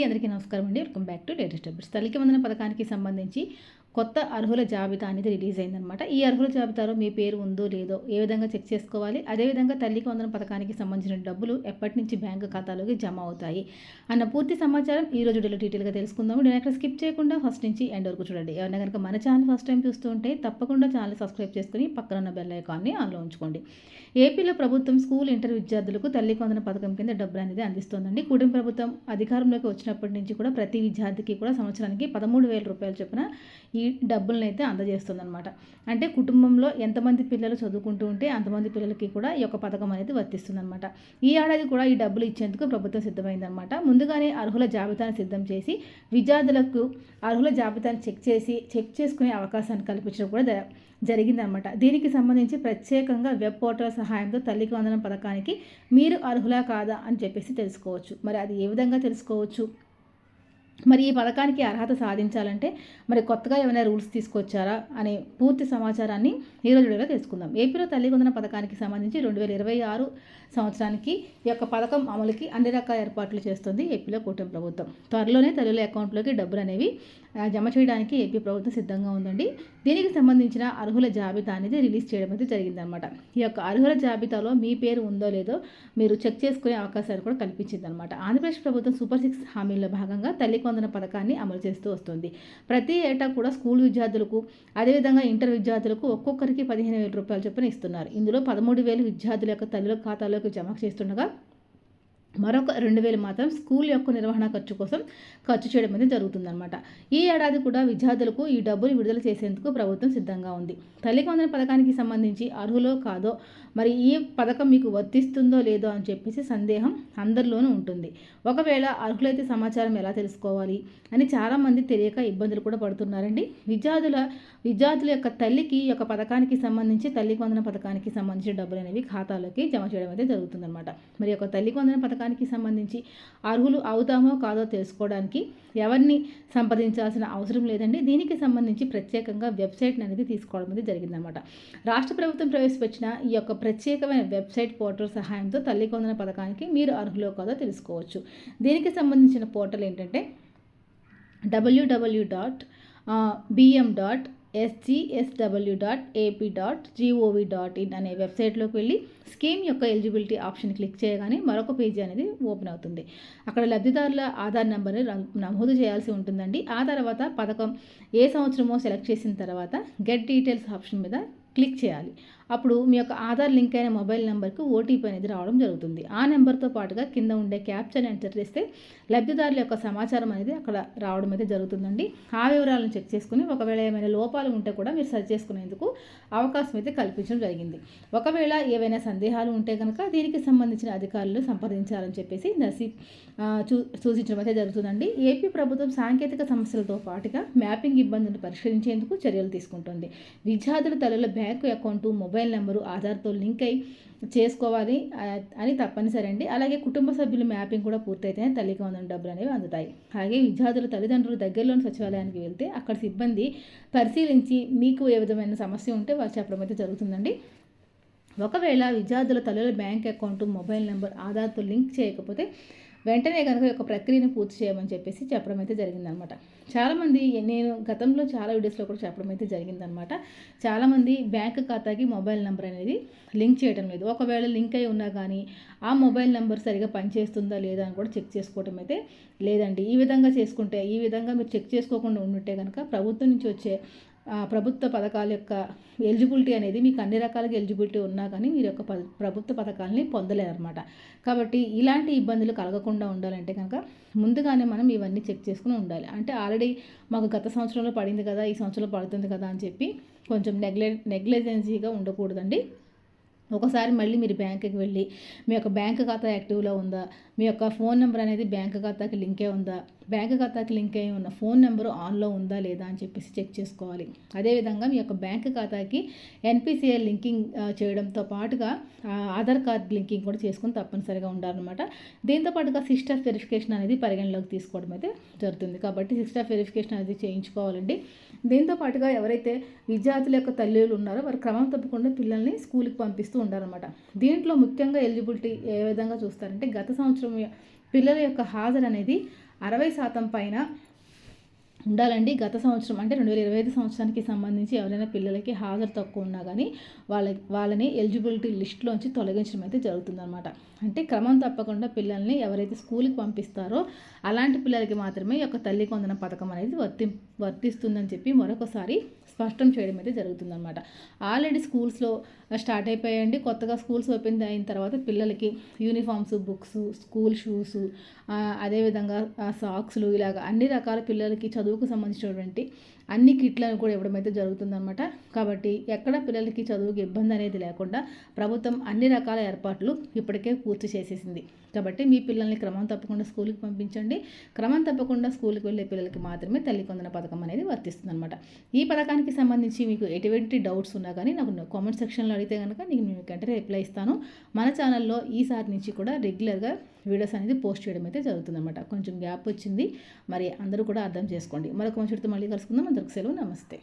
అందరికీ నమస్కారం అండి. Welcome back to latest updates. తల్లికి వందనం పథకానికి సంబంధించి కొత్త అర్హుల జాబితా అనేది రిలీజ్ అయిందనమాట. ఈ అర్హుల జాబితాలో మీ పేరు ఉందో లేదో ఏ విధంగా చెక్ చేసుకోవాలి, అదేవిధంగా తల్లికి వందనం పథకానికి సంబంధించిన డబ్బులు ఎప్పటి నుంచి బ్యాంకు ఖాతాలోకి జమ అవుతాయి అన్న పూర్తి సమాచారం ఈ రోజు డీటెయిల్గా తెలుసుకుందాము. నేను ఎక్కడ స్కిప్ చేయకుండా ఫస్ట్ నుంచి ఎండ్ వరకు చూడండి. ఎవరైనా కనుక మన ఛానల్ ఫస్ట్ టైం చూస్తూ ఉంటే తప్పకుండా ఛానల్ సబ్స్క్రైబ్ చేసుకుని పక్కన ఉన్న బెల్ ఐకాన్ని ఆన్లో ఉంచుకోండి. ఏపీలో ప్రభుత్వం స్కూల్ ఇంటర్ విద్యార్థులకు తల్లికి వందనం పథకం కింద డబ్బులు అనేది అందిస్తోందండి. కూటమి ప్రభుత్వం అధికారంలోకి వచ్చినప్పటి నుంచి కూడా ప్రతి విద్యార్థికి కూడా సంవత్సరానికి 13,000 రూపాయలు చొప్పున ఈ డబ్బులను అయితే అందజేస్తుందన్నమాట. అంటే కుటుంబంలో ఎంతమంది పిల్లలు చదువుకుంటూ ఉంటే అంతమంది పిల్లలకి కూడా ఈ యొక్క పథకం అనేది వర్తిస్తుందన్నమాట. ఈ ఏడాది కూడా ఈ డబ్బులు ఇచ్చేందుకు ప్రభుత్వం సిద్ధమైందన్నమాట. ముందుగానే అర్హుల జాబితాను సిద్ధం చేసి విద్యార్థులకు అర్హుల జాబితాను చెక్ చేసుకునే అవకాశాన్ని కల్పించడం కూడా జరిగిందనమాట. దీనికి సంబంధించి ప్రత్యేకంగా వెబ్ పోర్టల్ సహాయంతో తల్లికి వందనం పథకానికి మీరు అర్హులా కాదా అని చెప్పేసి తెలుసుకోవచ్చు. మరి అది ఏ విధంగా తెలుసుకోవచ్చు, మరి ఈ పథకానికి అర్హత సాధించాలంటే మరి కొత్తగా ఏమైనా రూల్స్ తీసుకొచ్చారా అనే పూర్తి సమాచారాన్ని ఈరోజు వీడియోలో తెలుసుకుందాం. ఏపీలో తల్లికి వందనం పథకానికి సంబంధించి 2026 సంవత్సరానికి ఈ యొక్క పథకం అమలుకి అన్ని రకాల ఏర్పాట్లు చేస్తుంది ఏపీలో కూటమి ప్రభుత్వం. త్వరలోనే తల్లుల అకౌంట్లోకి డబ్బులు అనేవి జమ చేయడానికి ఏపీ ప్రభుత్వం సిద్ధంగా ఉందండి. దీనికి సంబంధించిన అర్హుల జాబితా అనేది రిలీజ్ చేయడం అయితే జరిగిందనమాట. ఈ యొక్క అర్హుల జాబితాలో మీ పేరు ఉందో లేదో మీరు చెక్ చేసుకునే అవకాశాలు కూడా కల్పించిందనమాట. ఆంధ్రప్రదేశ్ ప్రభుత్వం సూపర్ 6 హామీల్లో భాగంగా తల్లికి వందనం పథకాన్ని అమలు చేస్తూ వస్తుంది. ప్రతి ఏటా కూడా స్కూల్ విద్యార్థులకు అదేవిధంగా ఇంటర్ విద్యార్థులకు ఒక్కొక్కరికి 15,000 రూపాయలు చొప్పున ఇస్తున్నారు. ఇందులో 13,000 విద్యార్థుల యొక్క తల్లుల ఖాతాలోకి జమ చేస్తుండగా మరొక 2,000 మాత్రం స్కూల్ యొక్క నిర్వహణ ఖర్చు కోసం ఖర్చు చేయడం అనేది జరుగుతుందన్నమాట. ఈ ఏడాది కూడా విద్యార్థులకు ఈ డబ్బులు విడుదల చేసేందుకు ప్రభుత్వం సిద్ధంగా ఉంది. తల్లికి వందనం పథకానికి సంబంధించి అర్హులో కాదో మరి ఈ పథకం మీకు వర్తిస్తుందో లేదో అని చెప్పేసి సందేహం అందరిలోనూ ఉంటుంది. ఒకవేళ అర్హులైతే సమాచారం ఎలా తెలుసుకోవాలి అని చాలామంది తెలియక ఇబ్బందులు కూడా పడుతున్నారండి. విద్యార్థుల యొక్క తల్లికి ఈ యొక్క పథకానికి సంబంధించి తల్లికి వందనం పథకానికి సంబంధించిన డబ్బులు అనేవి ఖాతాలోకి జమ చేయడం అయితే జరుగుతుందన్నమాట. మరి యొక్క తల్లికి వందనం పథకానికి సంబంధించి అర్హులు అవుతామో కాదో తెలుసుకోవడానికి ఎవరిని సంప్రదించాల్సిన అవసరం లేదండి. దీనికి సంబంధించి ప్రత్యేకంగా వెబ్సైట్ అనేది తీసుకోవడం అనేది జరిగిందనమాట. రాష్ట్ర ప్రభుత్వం ప్రవేశపెట్టిన ఈ యొక్క ప్రత్యేకమైన వెబ్సైట్ పోర్టల్ సహాయంతో తల్లికి వందనం పథకానికి మీరు అర్హులో కాదో తెలుసుకోవచ్చు. దీనికి సంబంధించిన పోర్టల్ ఏంటంటే www.bm.sgsw.ap.gov.in అనే వెబ్సైట్లోకి వెళ్ళి స్కీమ్ యొక్క ఎలిజిబిలిటీ ఆప్షన్ క్లిక్ చేయగానే మరొక పేజీ అనేది ఓపెన్ అవుతుంది. అక్కడ లబ్ధిదారుల ఆధార్ నెంబర్ని నమోదు చేయాల్సి ఉంటుందండి. ఆ తర్వాత పథకం ఏ సంవత్సరమో సెలెక్ట్ చేసిన తర్వాత గెట్ డీటెయిల్స్ ఆప్షన్ మీద క్లిక్ చేయాలి. అప్పుడు మీ యొక్క ఆధార్ లింక్ అయిన మొబైల్ నెంబర్కు ఓటీపీ అనేది రావడం జరుగుతుంది. ఆ నెంబర్తో పాటుగా కింద ఉండే క్యాప్చర్ని ఎంటర్ చేస్తే లబ్ధిదారుల యొక్క సమాచారం అనేది అక్కడ రావడం అయితే జరుగుతుందండి. ఆ వివరాలను చెక్ చేసుకుని ఒకవేళ ఏమైనా లోపాలు ఉంటే కూడా మీరు సరి చేసుకునేందుకు అవకాశం అయితే కల్పించడం జరిగింది. ఒకవేళ ఏవైనా సందేహాలు ఉంటే కనుక దీనికి సంబంధించిన అధికారులు సంప్రదించాలని చెప్పేసి సూచించడం అయితే జరుగుతుందండి. ఏపీ ప్రభుత్వం సాంకేతిక సమస్యలతో పాటుగా మ్యాపింగ్ ఇబ్బందులను పరిష్కరించేందుకు చర్యలు తీసుకుంటుంది. విద్యార్థుల తల్లుల బ్యాంకు అకౌంటు మొబైల్ నెంబరు ఆధార్తో లింక్ అయి చేసుకోవాలి అని తప్పనిసరి అండి. అలాగే కుటుంబ సభ్యుల మ్యాపింగ్ కూడా పూర్తయితేనే తల్లికి వందనం డబ్బులు అనేవి అందుతాయి. అలాగే విద్యార్థుల తల్లిదండ్రులు దగ్గరలోని సచివాలయానికి వెళ్తే అక్కడ సిబ్బంది పరిశీలించి మీకు ఏ విధమైన సమస్య ఉంటే వారు చెప్పడం అయితే జరుగుతుందండి. ఒకవేళ విద్యార్థుల తల్లుల బ్యాంక్ అకౌంట్ మొబైల్ నెంబర్ ఆధార్తో లింక్ చేయకపోతే వెంటనే కనుక ఒక ప్రక్రియను పూర్తి చేయమని చెప్పేసి చెప్పడం అయితే జరిగిందనమాట. చాలామంది నేను గతంలో చాలా వీడియోస్లో కూడా చెప్పడం అయితే జరిగిందనమాట. చాలామంది బ్యాంక్ ఖాతాకి మొబైల్ నెంబర్ అనేది లింక్ చేయడం లేదు. ఒకవేళ లింక్ అయి ఉన్నా కానీ ఆ మొబైల్ నెంబర్ సరిగా పనిచేస్తుందా లేదా అని కూడా చెక్ చేసుకోవడం అయితే లేదండి. ఈ విధంగా మీరు చెక్ చేసుకోకుండా ఉండుంటే కనుక ప్రభుత్వం నుంచి వచ్చే ప్రభుత్వ పథకాల యొక్క ఎలిజిబిలిటీ అనేది మీకు అన్ని రకాలుగా ఎలిజిబిలిటీ ఉన్నా కానీ మీరు యొక్క ప్రభుత్వ పథకాలని పొందలేరన్నమాట. కాబట్టి ఇలాంటి ఇబ్బందులు కలగకుండా ఉండాలంటే కనుక ముందుగానే మనం ఇవన్నీ చెక్ చేసుకుని ఉండాలి. అంటే ఆల్రెడీ మాకు గత సంవత్సరంలో పడింది కదా, ఈ సంవత్సరంలో పడుతుంది కదా అని చెప్పి కొంచెం నెగ్లిజెన్సీగా ఉండకూడదండి. ఒకసారి మళ్ళీ మీరు బ్యాంకుకి వెళ్ళి మీ యొక్క బ్యాంక్ ఖాతా యాక్టివ్లో ఉందా, మీ యొక్క ఫోన్ నెంబర్ అనేది బ్యాంక్ ఖాతాకి లింక్ అయి ఉందా, బ్యాంక్ ఖాతాకి లింక్ అయి ఉన్న ఫోన్ నెంబరు ఆన్లో ఉందా లేదా అని చెప్పేసి చెక్ చేసుకోవాలి. అదేవిధంగా మీ యొక్క బ్యాంక్ ఖాతాకి ఎన్పిసిఐ లింకింగ్ చేయడంతో పాటుగా ఆధార్ కార్డ్ లింకింగ్ కూడా చేసుకుని తప్పనిసరిగా ఉండాలన్నమాట. దీంతో పాటుగా సిస్టర్ వెరిఫికేషన్ అనేది పరిగణలోకి తీసుకోవడం అయితే జరుగుతుంది. కాబట్టి సిస్టర్ వెరిఫికేషన్ అనేది చేయించుకోవాలండి. దీంతో పాటుగా ఎవరైతే విద్యార్థుల యొక్క తల్లులు ఉన్నారో వారు క్రమం తప్పకుండా పిల్లల్ని స్కూల్కి పంపిస్తూ ఉండాలన్నమాట. దీంట్లో ముఖ్యంగా ఎలిజిబిలిటీ ఏ విధంగా చూస్తారంటే గత సంవత్సరం పిల్లల యొక్క హాజరు అనేది 60% పైన ఉండాలండి. గత సంవత్సరం అంటే 2025 సంవత్సరానికి సంబంధించి ఎవరైనా పిల్లలకి హాజరు తక్కువ ఉన్నా కానీ వాళ్ళని ఎలిజిబిలిటీ లిస్టులోంచి తొలగించడం అయితే జరుగుతుందన్నమాట. అంటే క్రమం తప్పకుండా పిల్లల్ని ఎవరైతే స్కూల్కి పంపిస్తారో అలాంటి పిల్లలకి మాత్రమే ఈ యొక్క తల్లికి వందనం పథకం అనేది వర్తిస్తుందని చెప్పి మరొకసారి స్పష్టం చేయడం అయితే జరుగుతుందన్నమాట. ఆల్రెడీ స్కూల్స్లో స్టార్ట్ అయిపోయాయండి. కొత్తగా స్కూల్స్ ఓపెన్ అయిన తర్వాత పిల్లలకి యూనిఫామ్స్, బుక్స్, స్కూల్ షూస్, అదేవిధంగా సాక్స్లు, ఇలాగ అన్ని రకాల పిల్లలకి చదువుకు సంబంధించినటువంటి అన్ని కిట్లను కూడా ఇవ్వడం అయితే జరుగుతుందన్నమాట. కాబట్టి ఎక్కడ పిల్లలకి చదువుకి ఇబ్బంది అనేది లేకుండా ప్రభుత్వం అన్ని రకాల ఏర్పాట్లు ఇప్పటికే పూర్తి చేసేసింది. కాబట్టి మీ పిల్లల్ని క్రమం తప్పకుండా స్కూల్కి పంపించండి. క్రమం తప్పకుండా స్కూల్కి వెళ్ళే పిల్లలకి మాత్రమే తల్లి వందన పథకం అనేది వర్తిస్తుందన్నమాట. ఈ పథకానికి సంబంధించి మీకు ఎటువంటి డౌట్స్ ఉన్నా కానీ నాకు కామెంట్ సెక్షన్లో అడిగితే కనుక నేను వెంటనే రిప్లై ఇస్తాను. మన ఛానల్లో ఈసారి నుంచి కూడా రెగ్యులర్గా వీడియోస్ అనేది పోస్ట్ చేయడం అయితే జరుగుతుందన్నమాట. కొంచెం గ్యాప్ వచ్చింది, మరి అందరూ కూడా అర్థం చేసుకోండి. మరొక మంచి మళ్ళీ కలుసుకుందాం. అందరికీ సెలవు, నమస్తే.